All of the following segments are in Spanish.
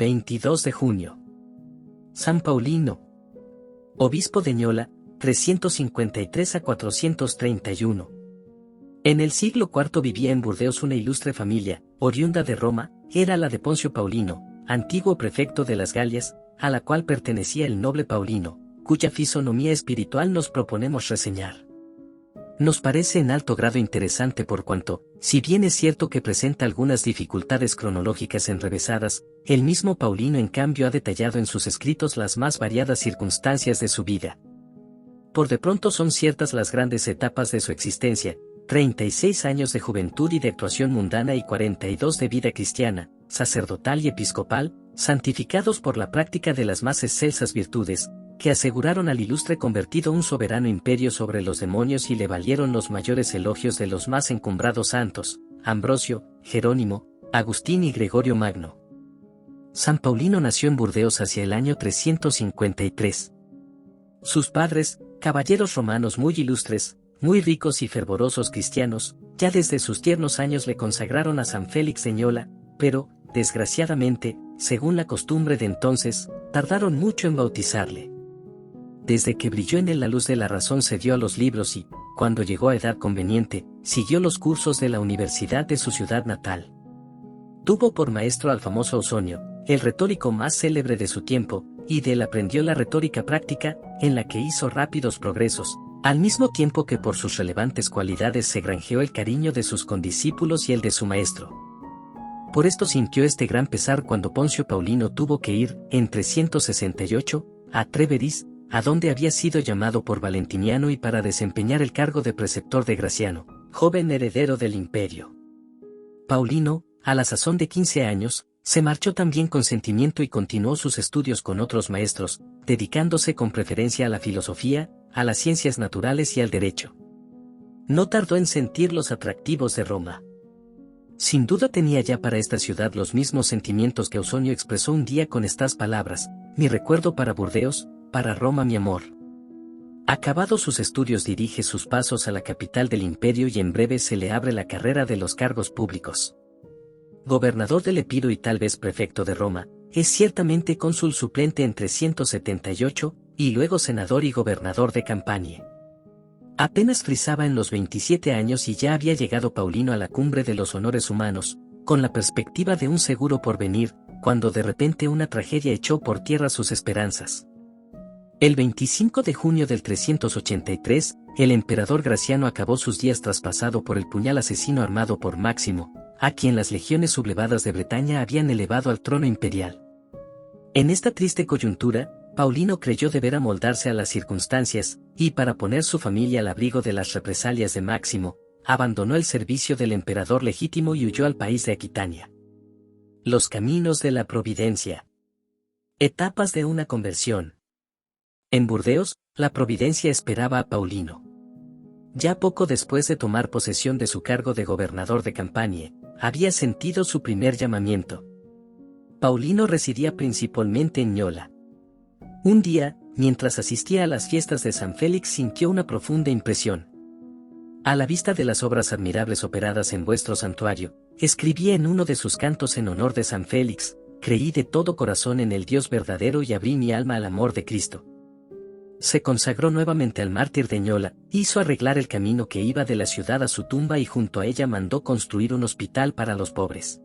22 de junio. San Paulino, obispo de Ñola, 353 a 431. En el siglo IV vivía en Burdeos una ilustre familia, oriunda de Roma, era la de Poncio Paulino, antiguo prefecto de las Galias, a la cual pertenecía el noble Paulino, cuya fisonomía espiritual nos proponemos reseñar. Nos parece en alto grado interesante por cuanto, si bien es cierto que presenta algunas dificultades cronológicas enrevesadas, el mismo Paulino en cambio ha detallado en sus escritos las más variadas circunstancias de su vida. Por de pronto son ciertas las grandes etapas de su existencia, 36 años de juventud y de actuación mundana y 42 de vida cristiana, sacerdotal y episcopal, santificados por la práctica de las más excelsas virtudes, que aseguraron al ilustre convertido un soberano imperio sobre los demonios y le valieron los mayores elogios de los más encumbrados santos, Ambrosio, Jerónimo, Agustín y Gregorio Magno. San Paulino nació en Burdeos hacia el año 353. Sus padres, caballeros romanos muy ilustres, muy ricos y fervorosos cristianos, ya desde sus tiernos años le consagraron a San Félix de Ñola, pero, desgraciadamente, según la costumbre de entonces, tardaron mucho en bautizarle. Desde que brilló en él la luz de la razón se dio a los libros y, cuando llegó a edad conveniente, siguió los cursos de la universidad de su ciudad natal. Tuvo por maestro al famoso Ausonio, el retórico más célebre de su tiempo, y de él aprendió la retórica práctica, en la que hizo rápidos progresos, al mismo tiempo que por sus relevantes cualidades se granjeó el cariño de sus condiscípulos y el de su maestro. Por esto sintió este gran pesar cuando Poncio Paulino tuvo que ir, en 368, a Treveris, a donde había sido llamado por Valentiniano y para desempeñar el cargo de preceptor de Graciano, joven heredero del imperio. Paulino, a la sazón de 15 años, se marchó también con sentimiento y continuó sus estudios con otros maestros, dedicándose con preferencia a la filosofía, a las ciencias naturales y al derecho. No tardó en sentir los atractivos de Roma. Sin duda tenía ya para esta ciudad los mismos sentimientos que Ausonio expresó un día con estas palabras: mi recuerdo para Burdeos, para Roma mi amor. Acabados sus estudios dirige sus pasos a la capital del imperio y en breve se le abre la carrera de los cargos públicos. Gobernador del Epiro y tal vez prefecto de Roma, es ciertamente cónsul suplente en 378, y luego senador y gobernador de Campania. Apenas frisaba en los 27 años y ya había llegado Paulino a la cumbre de los honores humanos, con la perspectiva de un seguro porvenir, cuando de repente una tragedia echó por tierra sus esperanzas. El 25 de junio del 383, el emperador Graciano acabó sus días traspasado por el puñal asesino armado por Máximo, a quien las legiones sublevadas de Bretaña habían elevado al trono imperial. En esta triste coyuntura, Paulino creyó deber amoldarse a las circunstancias, y para poner su familia al abrigo de las represalias de Máximo, abandonó el servicio del emperador legítimo y huyó al país de Aquitania. Los caminos de la providencia. Etapas de una conversión. En Burdeos, la providencia esperaba a Paulino. Ya poco después de tomar posesión de su cargo de gobernador de Campania, había sentido su primer llamamiento. Paulino residía principalmente en Ñola. Un día, mientras asistía a las fiestas de San Félix, sintió una profunda impresión. A la vista de las obras admirables operadas en vuestro santuario, escribía en uno de sus cantos en honor de San Félix: creí de todo corazón en el Dios verdadero y abrí mi alma al amor de Cristo. Se consagró nuevamente al mártir de Ñola, hizo arreglar el camino que iba de la ciudad a su tumba y junto a ella mandó construir un hospital para los pobres.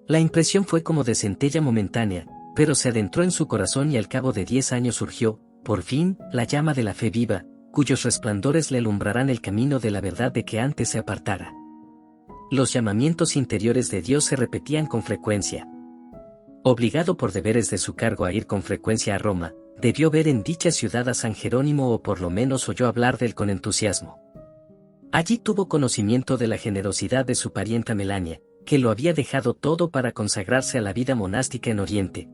La impresión fue como de centella momentánea, pero se adentró en su corazón y al cabo de 10 años surgió, por fin, la llama de la fe viva, cuyos resplandores le alumbrarán el camino de la verdad de que antes se apartara. Los llamamientos interiores de Dios se repetían con frecuencia. Obligado por deberes de su cargo a ir con frecuencia a Roma, debió ver en dicha ciudad a San Jerónimo o por lo menos oyó hablar de él con entusiasmo. Allí tuvo conocimiento de la generosidad de su parienta Melania, que lo había dejado todo para consagrarse a la vida monástica en Oriente.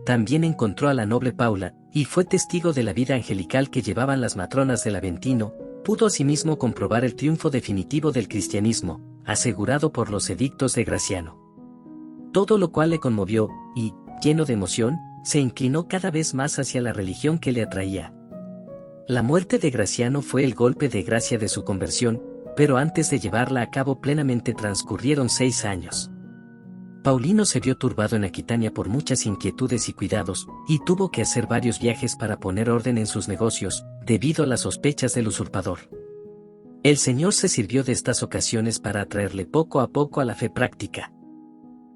También encontró a la noble Paula, y fue testigo de la vida angelical que llevaban las matronas del Aventino. Pudo asimismo comprobar el triunfo definitivo del cristianismo, asegurado por los edictos de Graciano. Todo lo cual le conmovió, y, lleno de emoción, se inclinó cada vez más hacia la religión que le atraía. La muerte de Graciano fue el golpe de gracia de su conversión, pero antes de llevarla a cabo plenamente transcurrieron 6 años. Paulino se vio turbado en Aquitania por muchas inquietudes y cuidados, y tuvo que hacer varios viajes para poner orden en sus negocios, debido a las sospechas del usurpador. El Señor se sirvió de estas ocasiones para atraerle poco a poco a la fe práctica.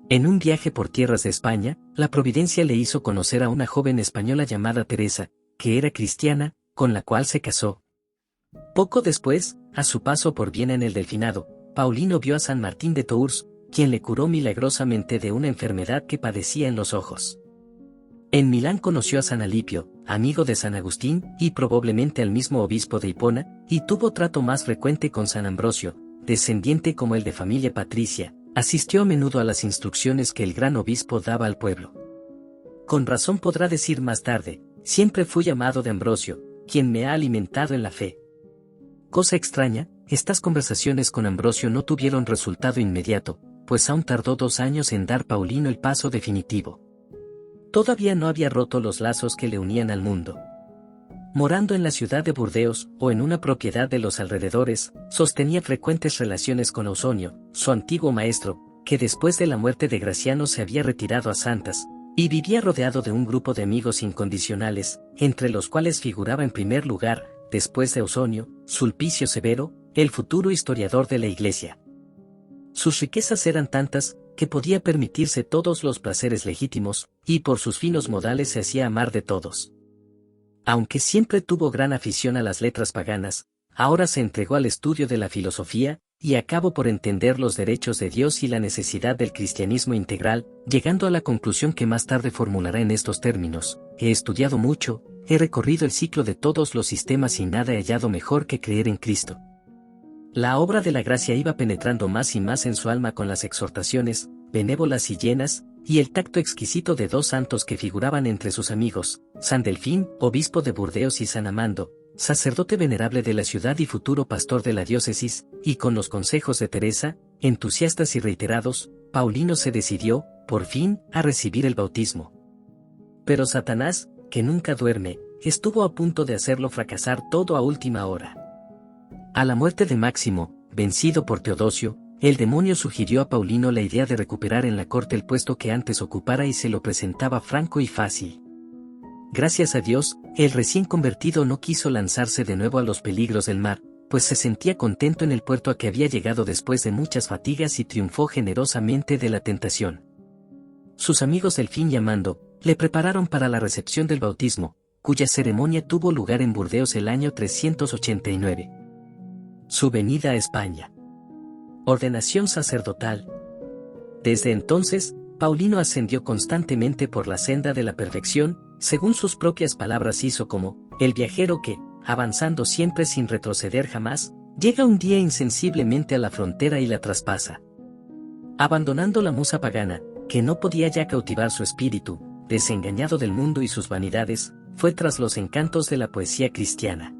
En un viaje por tierras de España, la providencia le hizo conocer a una joven española llamada Teresa, que era cristiana, con la cual se casó. Poco después, a su paso por Viena en el Delfinado, Paulino vio a San Martín de Tours, quien le curó milagrosamente de una enfermedad que padecía en los ojos. En Milán conoció a San Alipio, amigo de San Agustín, y probablemente al mismo obispo de Hipona, y tuvo trato más frecuente con San Ambrosio, descendiente como el de familia patricia, asistió a menudo a las instrucciones que el gran obispo daba al pueblo. Con razón podrá decir más tarde, siempre fui amado de Ambrosio, quien me ha alimentado en la fe. Cosa extraña, estas conversaciones con Ambrosio no tuvieron resultado inmediato, pues aún tardó 2 años en dar Paulino el paso definitivo. Todavía no había roto los lazos que le unían al mundo. Morando en la ciudad de Burdeos o en una propiedad de los alrededores, sostenía frecuentes relaciones con Ausonio, su antiguo maestro, que después de la muerte de Graciano se había retirado a Santas, y vivía rodeado de un grupo de amigos incondicionales, entre los cuales figuraba en primer lugar, después de Ausonio, Sulpicio Severo, el futuro historiador de la Iglesia. Sus riquezas eran tantas, que podía permitirse todos los placeres legítimos, y por sus finos modales se hacía amar de todos. Aunque siempre tuvo gran afición a las letras paganas, ahora se entregó al estudio de la filosofía, y acabó por entender los derechos de Dios y la necesidad del cristianismo integral, llegando a la conclusión que más tarde formulará en estos términos: he estudiado mucho, he recorrido el ciclo de todos los sistemas y nada he hallado mejor que creer en Cristo. La obra de la gracia iba penetrando más y más en su alma con las exhortaciones, benévolas y llenas, y el tacto exquisito de 2 santos que figuraban entre sus amigos, San Delfín, obispo de Burdeos, y San Amando, sacerdote venerable de la ciudad y futuro pastor de la diócesis, y con los consejos de Teresa, entusiastas y reiterados, Paulino se decidió, por fin, a recibir el bautismo. Pero Satanás, que nunca duerme, estuvo a punto de hacerlo fracasar todo a última hora. A la muerte de Máximo, vencido por Teodosio, el demonio sugirió a Paulino la idea de recuperar en la corte el puesto que antes ocupara y se lo presentaba franco y fácil. Gracias a Dios, el recién convertido no quiso lanzarse de nuevo a los peligros del mar, pues se sentía contento en el puerto a que había llegado después de muchas fatigas y triunfó generosamente de la tentación. Sus amigos Delfín y Amando le prepararon para la recepción del bautismo, cuya ceremonia tuvo lugar en Burdeos el año 389. Su venida a España. Ordenación sacerdotal. Desde entonces, Paulino ascendió constantemente por la senda de la perfección, según sus propias palabras hizo como el viajero que, avanzando siempre sin retroceder jamás, llega un día insensiblemente a la frontera y la traspasa. Abandonando la musa pagana, que no podía ya cautivar su espíritu, desengañado del mundo y sus vanidades, fue tras los encantos de la poesía cristiana.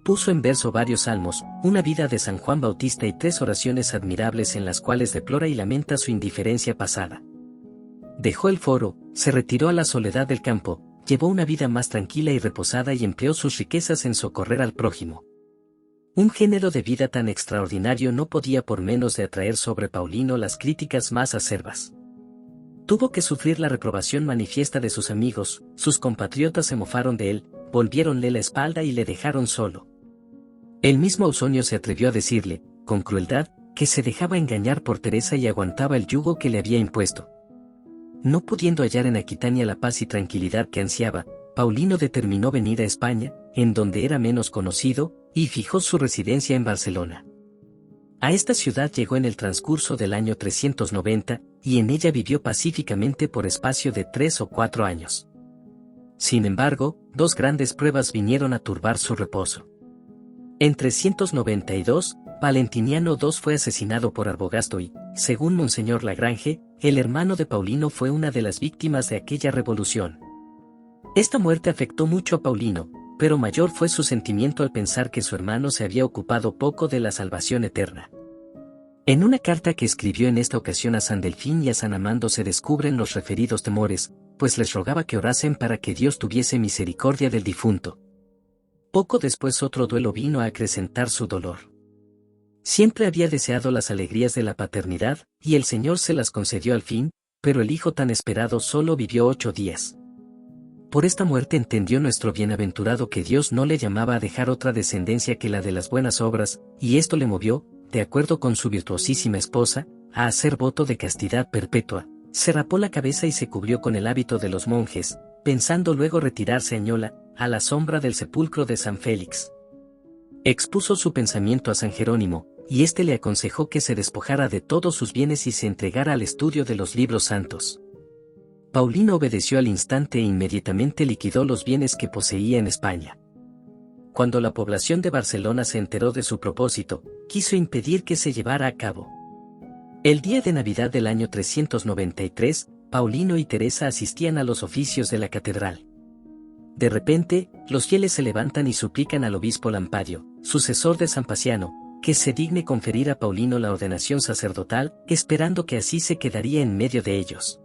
Puso en verso varios salmos, una vida de San Juan Bautista y 3 oraciones admirables en las cuales deplora y lamenta su indiferencia pasada. Dejó el foro, se retiró a la soledad del campo, llevó una vida más tranquila y reposada y empleó sus riquezas en socorrer al prójimo. Un género de vida tan extraordinario no podía por menos de atraer sobre Paulino las críticas más acerbas. Tuvo que sufrir la reprobación manifiesta de sus amigos, sus compatriotas se mofaron de él, volviéronle la espalda y le dejaron solo. El mismo Ausonio se atrevió a decirle, con crueldad, que se dejaba engañar por Teresa y aguantaba el yugo que le había impuesto. No pudiendo hallar en Aquitania la paz y tranquilidad que ansiaba, Paulino determinó venir a España, en donde era menos conocido, y fijó su residencia en Barcelona. A esta ciudad llegó en el transcurso del año 390, y en ella vivió pacíficamente por espacio de 3 o 4 años. Sin embargo, 2 grandes pruebas vinieron a turbar su reposo. En 392, Valentiniano II fue asesinado por Arbogastro y, según Monseñor Lagrange, el hermano de Paulino fue una de las víctimas de aquella revolución. Esta muerte afectó mucho a Paulino, pero mayor fue su sentimiento al pensar que su hermano se había ocupado poco de la salvación eterna. En una carta que escribió en esta ocasión a San Delfín y a San Amando se descubren los referidos temores, pues les rogaba que orasen para que Dios tuviese misericordia del difunto. Poco después otro duelo vino a acrecentar su dolor. Siempre había deseado las alegrías de la paternidad, y el Señor se las concedió al fin, pero el hijo tan esperado solo vivió 8 días. Por esta muerte entendió nuestro bienaventurado que Dios no le llamaba a dejar otra descendencia que la de las buenas obras, y esto le movió, de acuerdo con su virtuosísima esposa, a hacer voto de castidad perpetua. Se rapó la cabeza y se cubrió con el hábito de los monjes, pensando luego retirarse a Ñola, a la sombra del sepulcro de San Félix. Expuso su pensamiento a San Jerónimo, y éste le aconsejó que se despojara de todos sus bienes y se entregara al estudio de los libros santos. Paulino obedeció al instante e inmediatamente liquidó los bienes que poseía en España. Cuando la población de Barcelona se enteró de su propósito, quiso impedir que se llevara a cabo. El día de Navidad del año 393, Paulino y Teresa asistían a los oficios de la catedral. De repente, los fieles se levantan y suplican al obispo Lampadio, sucesor de San Paciano, que se digne conferir a Paulino la ordenación sacerdotal, esperando que así se quedaría en medio de ellos.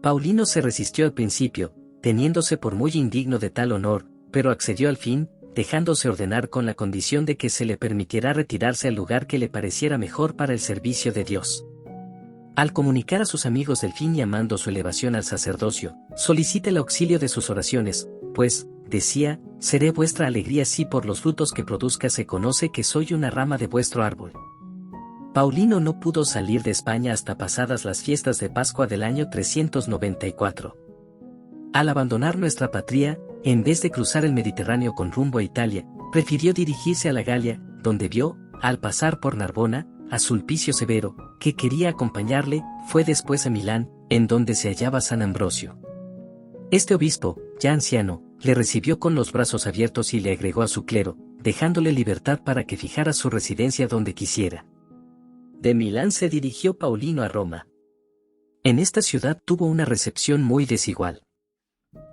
Paulino se resistió al principio, teniéndose por muy indigno de tal honor, pero accedió al fin, dejándose ordenar con la condición de que se le permitiera retirarse al lugar que le pareciera mejor para el servicio de Dios. Al comunicar a sus amigos el fin y amando su elevación al sacerdocio, solicita el auxilio de sus oraciones, pues, decía, seré vuestra alegría si por los frutos que produzca se conoce que soy una rama de vuestro árbol. Paulino no pudo salir de España hasta pasadas las fiestas de Pascua del año 394. Al abandonar nuestra patria, en vez de cruzar el Mediterráneo con rumbo a Italia, prefirió dirigirse a la Galia, donde vio, al pasar por Narbona, a Sulpicio Severo, que quería acompañarle. Fue después a Milán, en donde se hallaba San Ambrosio. Este obispo, ya anciano, le recibió con los brazos abiertos y le agregó a su clero, dejándole libertad para que fijara su residencia donde quisiera. De Milán se dirigió Paulino a Roma. En esta ciudad tuvo una recepción muy desigual.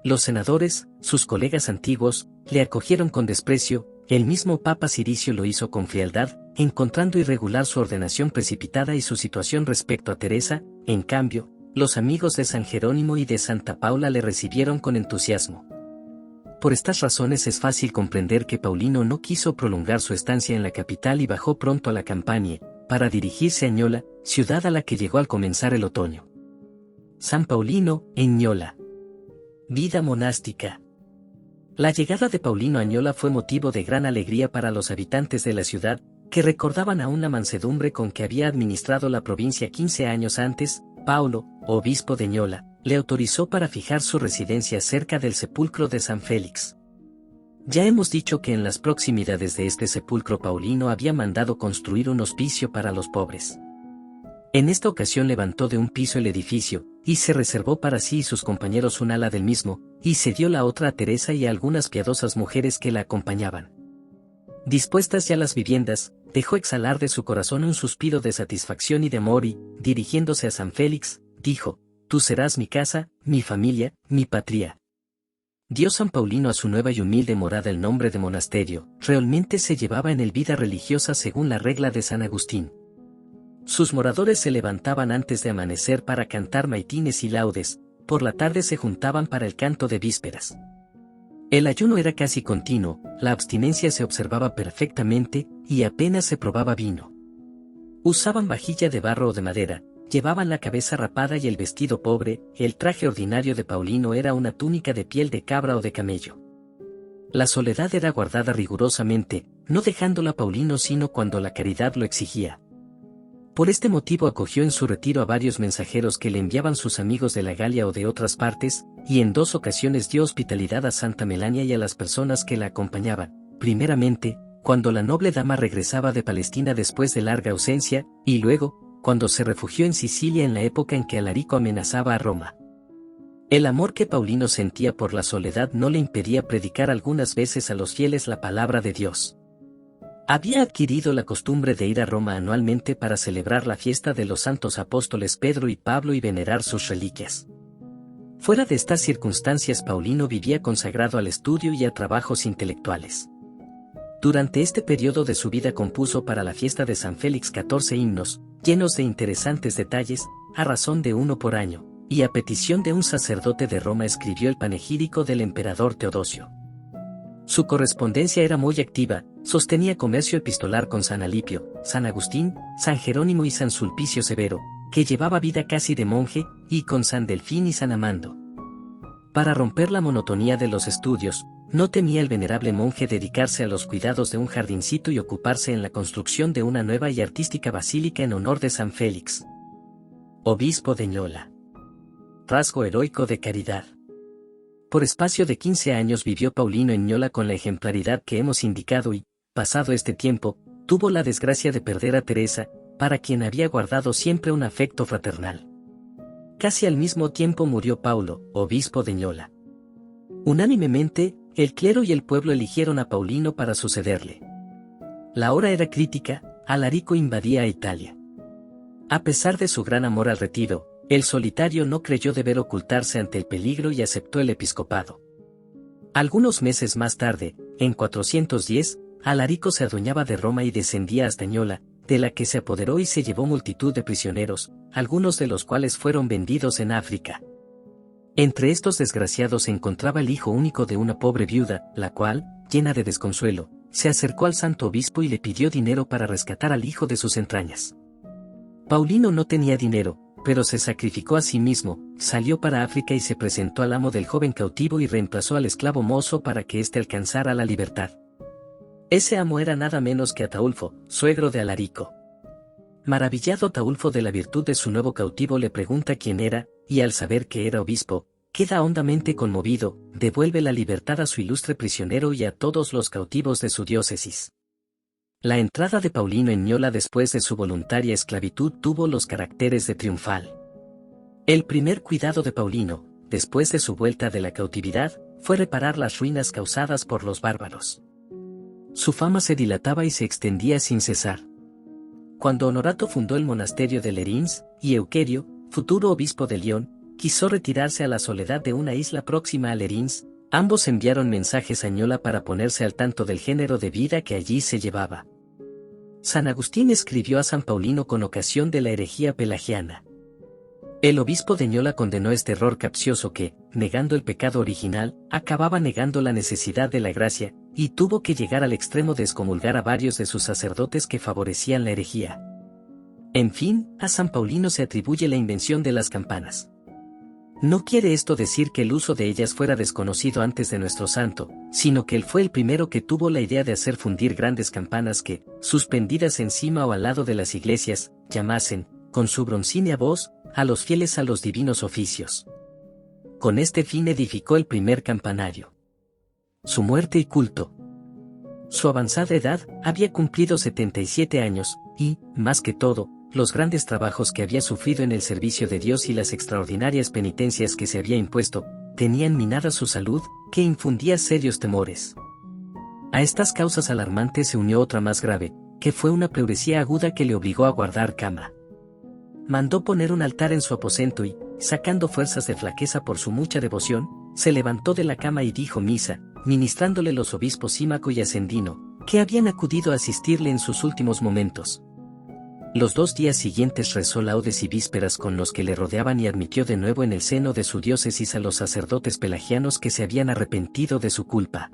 Los senadores, sus colegas antiguos, le acogieron con desprecio. El mismo Papa Ciricio lo hizo con frialdad, encontrando irregular su ordenación precipitada y su situación respecto a Teresa. En cambio, los amigos de San Jerónimo y de Santa Paula le recibieron con entusiasmo. Por estas razones es fácil comprender que Paulino no quiso prolongar su estancia en la capital y bajó pronto a la Campania, para dirigirse a Ñola, ciudad a la que llegó al comenzar el otoño. San Paulino, en Ñola. Vida monástica. La llegada de Paulino a Ñola fue motivo de gran alegría para los habitantes de la ciudad, que recordaban aún la mansedumbre con que había administrado la provincia 15 años antes. Paulo, obispo de Ñola, le autorizó para fijar su residencia cerca del sepulcro de San Félix. Ya hemos dicho que en las proximidades de este sepulcro Paulino había mandado construir un hospicio para los pobres. En esta ocasión levantó de un piso el edificio, y se reservó para sí y sus compañeros un ala del mismo, y cedió la otra a Teresa y a algunas piadosas mujeres que la acompañaban. Dispuestas ya las viviendas, dejó exhalar de su corazón un suspiro de satisfacción y de amor y, dirigiéndose a San Félix, dijo: «Tú serás mi casa, mi familia, mi patria». Dio San Paulino a su nueva y humilde morada el nombre de monasterio. Realmente se llevaba en él vida religiosa según la regla de San Agustín. Sus moradores se levantaban antes de amanecer para cantar maitines y laudes, por la tarde se juntaban para el canto de vísperas. El ayuno era casi continuo, la abstinencia se observaba perfectamente, y apenas se probaba vino. Usaban vajilla de barro o de madera, llevaban la cabeza rapada y el vestido pobre. El traje ordinario de Paulino era una túnica de piel de cabra o de camello. La soledad era guardada rigurosamente, no dejándola Paulino sino cuando la caridad lo exigía. Por este motivo acogió en su retiro a varios mensajeros que le enviaban sus amigos de la Galia o de otras partes, y en 2 ocasiones dio hospitalidad a Santa Melania y a las personas que la acompañaban. Primeramente, cuando la noble dama regresaba de Palestina después de larga ausencia, y luego, cuando se refugió en Sicilia en la época en que Alarico amenazaba a Roma. El amor que Paulino sentía por la soledad no le impedía predicar algunas veces a los fieles la palabra de Dios. Había adquirido la costumbre de ir a Roma anualmente para celebrar la fiesta de los santos apóstoles Pedro y Pablo y venerar sus reliquias. Fuera de estas circunstancias Paulino vivía consagrado al estudio y a trabajos intelectuales. Durante este periodo de su vida compuso para la fiesta de San Félix 14 himnos, llenos de interesantes detalles, a razón de 1 por año, y a petición de un sacerdote de Roma escribió el panegírico del emperador Teodosio. Su correspondencia era muy activa, sostenía comercio epistolar con San Alipio, San Agustín, San Jerónimo y San Sulpicio Severo, que llevaba vida casi de monje, y con San Delfín y San Amando. Para romper la monotonía de los estudios, no temía el venerable monje dedicarse a los cuidados de un jardincito y ocuparse en la construcción de una nueva y artística basílica en honor de San Félix, obispo de Ñola. Rasgo heroico de caridad. Por espacio de 15 años vivió Paulino en Ñola con la ejemplaridad que hemos indicado y, pasado este tiempo, tuvo la desgracia de perder a Teresa, para quien había guardado siempre un afecto fraternal. Casi al mismo tiempo murió Paulo, obispo de Ñola. Unánimemente, el clero y el pueblo eligieron a Paulino para sucederle. La hora era crítica, Alarico invadía a Italia. A pesar de su gran amor al retiro, el solitario no creyó deber ocultarse ante el peligro y aceptó el episcopado. Algunos meses más tarde, en 410, Alarico se adueñaba de Roma y descendía hasta Ñola, de la que se apoderó y se llevó multitud de prisioneros, algunos de los cuales fueron vendidos en África. Entre estos desgraciados se encontraba el hijo único de una pobre viuda, la cual, llena de desconsuelo, se acercó al santo obispo y le pidió dinero para rescatar al hijo de sus entrañas. Paulino no tenía dinero, pero se sacrificó a sí mismo, salió para África y se presentó al amo del joven cautivo y reemplazó al esclavo mozo para que éste alcanzara la libertad. Ese amo era nada menos que Ataulfo, suegro de Alarico. Maravillado Ataulfo de la virtud de su nuevo cautivo le pregunta quién era, y al saber que era obispo, queda hondamente conmovido, devuelve la libertad a su ilustre prisionero y a todos los cautivos de su diócesis. La entrada de Paulino en Ñola después de su voluntaria esclavitud tuvo los caracteres de triunfal. El primer cuidado de Paulino, después de su vuelta de la cautividad, fue reparar las ruinas causadas por los bárbaros. Su fama se dilataba y se extendía sin cesar. Cuando Honorato fundó el monasterio de Lerins, y Euquerio, futuro obispo de León, quiso retirarse a la soledad de una isla próxima a Lerins, ambos enviaron mensajes a Ñola para ponerse al tanto del género de vida que allí se llevaba. San Agustín escribió a San Paulino con ocasión de la herejía pelagiana. El obispo de Ñola condenó este error capcioso que, negando el pecado original, acababa negando la necesidad de la gracia, y tuvo que llegar al extremo de excomulgar a varios de sus sacerdotes que favorecían la herejía. En fin, a San Paulino se atribuye la invención de las campanas. No quiere esto decir que el uso de ellas fuera desconocido antes de nuestro santo, sino que él fue el primero que tuvo la idea de hacer fundir grandes campanas que, suspendidas encima o al lado de las iglesias, llamasen, con su broncínea voz, a los fieles a los divinos oficios. Con este fin edificó el primer campanario. Su muerte y culto. Su avanzada edad había cumplido 77 años, y, más que todo, los grandes trabajos que había sufrido en el servicio de Dios y las extraordinarias penitencias que se había impuesto, tenían minada su salud, que infundía serios temores. A estas causas alarmantes se unió otra más grave, que fue una pleuresía aguda que le obligó a guardar cama. Mandó poner un altar en su aposento y, sacando fuerzas de flaqueza por su mucha devoción, se levantó de la cama y dijo misa, ministrándole los obispos Símaco y Ascendino, que habían acudido a asistirle en sus últimos momentos. Los 2 días siguientes rezó laudes y vísperas con los que le rodeaban y admitió de nuevo en el seno de su diócesis a los sacerdotes pelagianos que se habían arrepentido de su culpa.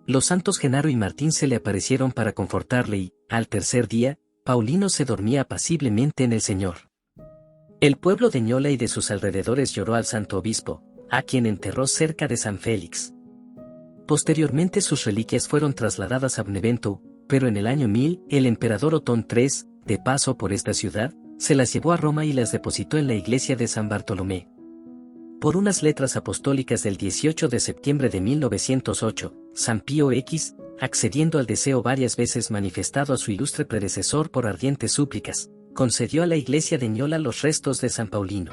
Los santos Genaro y Martín se le aparecieron para confortarle y, al tercer día, Paulino se dormía apaciblemente en el Señor. El pueblo de Ñola y de sus alrededores lloró al santo obispo, a quien enterró cerca de San Félix. Posteriormente sus reliquias fueron trasladadas a Benevento, pero en el año 1000, el emperador Otón III, de paso por esta ciudad, se las llevó a Roma y las depositó en la iglesia de San Bartolomé. Por unas letras apostólicas del 18 de septiembre de 1908, San Pío X, accediendo al deseo varias veces manifestado a su ilustre predecesor por ardientes súplicas, concedió a la iglesia de Ñola los restos de San Paulino.